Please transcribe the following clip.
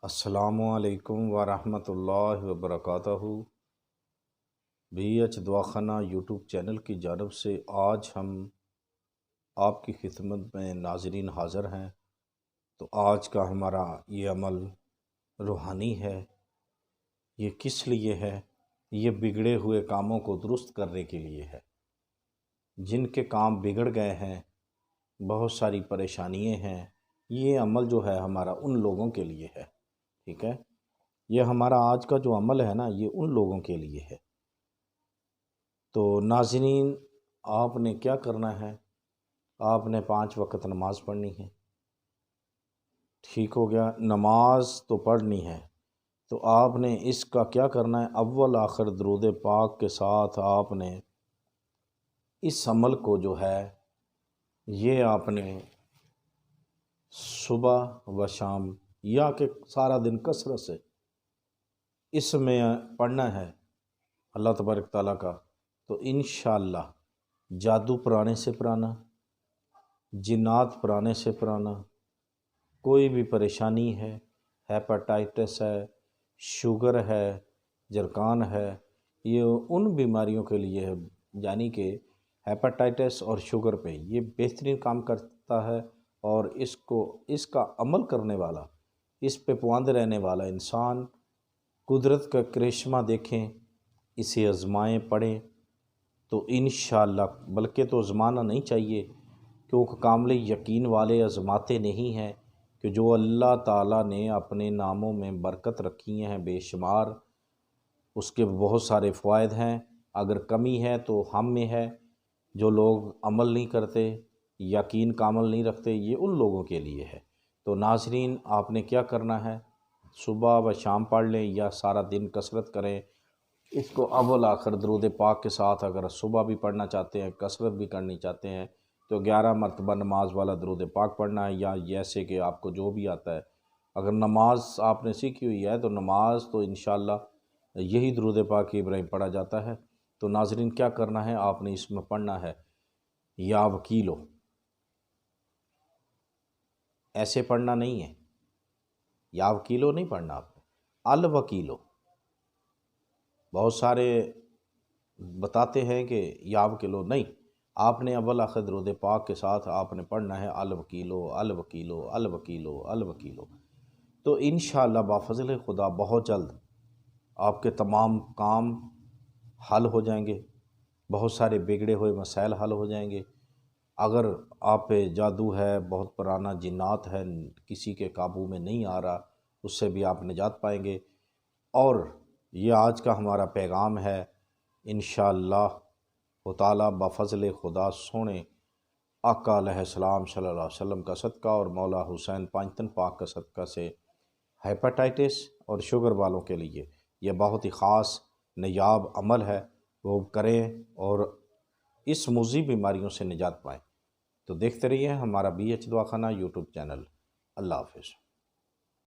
السلام علیکم ورحمۃ اللہ وبرکاتہ۔ بی ایچ دواخانہ یوٹیوب چینل کی جانب سے آج ہم آپ کی خدمت میں ناظرین حاضر ہیں۔ تو آج کا ہمارا یہ عمل روحانی ہے۔ یہ کس لیے ہے؟ یہ بگڑے ہوئے کاموں کو درست کرنے کے لیے ہے۔ جن کے کام بگڑ گئے ہیں، بہت ساری پریشانیاں ہیں، یہ عمل جو ہے ہمارا ان لوگوں کے لیے ہے۔ ٹھیک ہے، یہ ہمارا آج کا جو عمل ہے نا، یہ ان لوگوں کے لیے ہے۔ تو ناظرین، آپ نے کیا کرنا ہے؟ آپ نے 5 وقت نماز پڑھنی ہے۔ ٹھیک ہو گیا، نماز تو پڑھنی ہے، تو آپ نے اس کا کیا کرنا ہے؟ اول آخر درود پاک کے ساتھ آپ نے اس عمل کو جو ہے یہ آپ نے صبح و شام یا کہ سارا دن کثرت سے اس میں پڑھنا ہے اللہ تبارک تعالیٰ کا۔ تو انشاءاللہ جادو پرانے سے پرانا، جنات پرانے سے پرانا، کوئی بھی پریشانی ہے، ہیپاٹائٹس ہے، شوگر ہے، جرکان ہے، یہ ان بیماریوں کے لیے ہے، یعنی کہ ہیپاٹائٹس اور شوگر پہ یہ بہترین کام کرتا ہے۔ اور اس کا عمل کرنے والا، اس پہ پابند رہنے والا انسان قدرت کا کرشمہ دیکھیں، اسے آزمائیں، پڑھیں، تو انشاءاللہ، بلکہ تو آزمانا نہیں چاہیے، کیونکہ کامل یقین والے آزماتے نہیں ہیں، کہ جو اللہ تعالیٰ نے اپنے ناموں میں برکت رکھی ہیں بے شمار، اس کے بہت سارے فوائد ہیں۔ اگر کمی ہے تو ہم میں ہے، جو لوگ عمل نہیں کرتے، یقین کا عمل نہیں رکھتے، یہ ان لوگوں کے لیے ہے۔ تو ناظرین، آپ نے کیا کرنا ہے؟ صبح و شام پڑھ لیں یا سارا دن کثرت کریں۔ اس کو اول آخر درود پاک کے ساتھ اگر صبح بھی پڑھنا چاہتے ہیں، کثرت بھی کرنی چاہتے ہیں، تو 11 مرتبہ نماز والا درود پاک پڑھنا ہے، یا جیسے کہ آپ کو جو بھی آتا ہے۔ اگر نماز آپ نے سیکھی ہوئی ہے تو نماز تو انشاءاللہ یہی درود پاک ابراہیم پڑھا جاتا ہے۔ تو ناظرین، کیا کرنا ہے؟ آپ نے اس میں پڑھنا ہے یا وکیلو، ایسے پڑھنا نہیں ہے، یا وکیلو نہیں پڑھنا، آپ نے الوکیلو۔ بہت سارے بتاتے ہیں کہ یا وکیلو، نہیں، آپ نے اول آخر درود پاک کے ساتھ آپ نے پڑھنا ہے الوکیلو الوکیلو الوکیلو الوکیلو۔ تو انشاءاللہ بفضل خدا بہت جلد آپ کے تمام کام حل ہو جائیں گے، بہت سارے بگڑے ہوئے مسائل حل ہو جائیں گے۔ اگر آپ پہ جادو ہے، بہت پرانا جنات ہے، کسی کے قابو میں نہیں آ رہا، اس سے بھی آپ نجات پائیں گے۔ اور یہ آج کا ہمارا پیغام ہے، انشاءاللہ تعالیٰ بفضل خدا سونے آقا علیہ السلام صلی اللہ علیہ وسلم کا صدقہ اور مولا حسین پانچتن پاک کا صدقہ سے ہیپاٹائٹس اور شوگر والوں کے لیے یہ بہت ہی خاص نایاب عمل ہے، وہ کریں اور اس مضر بیماریوں سے نجات پائیں۔ تو دیکھتے رہیے ہمارا بی ایچ دواخانہ یوٹیوب چینل۔ اللہ حافظ۔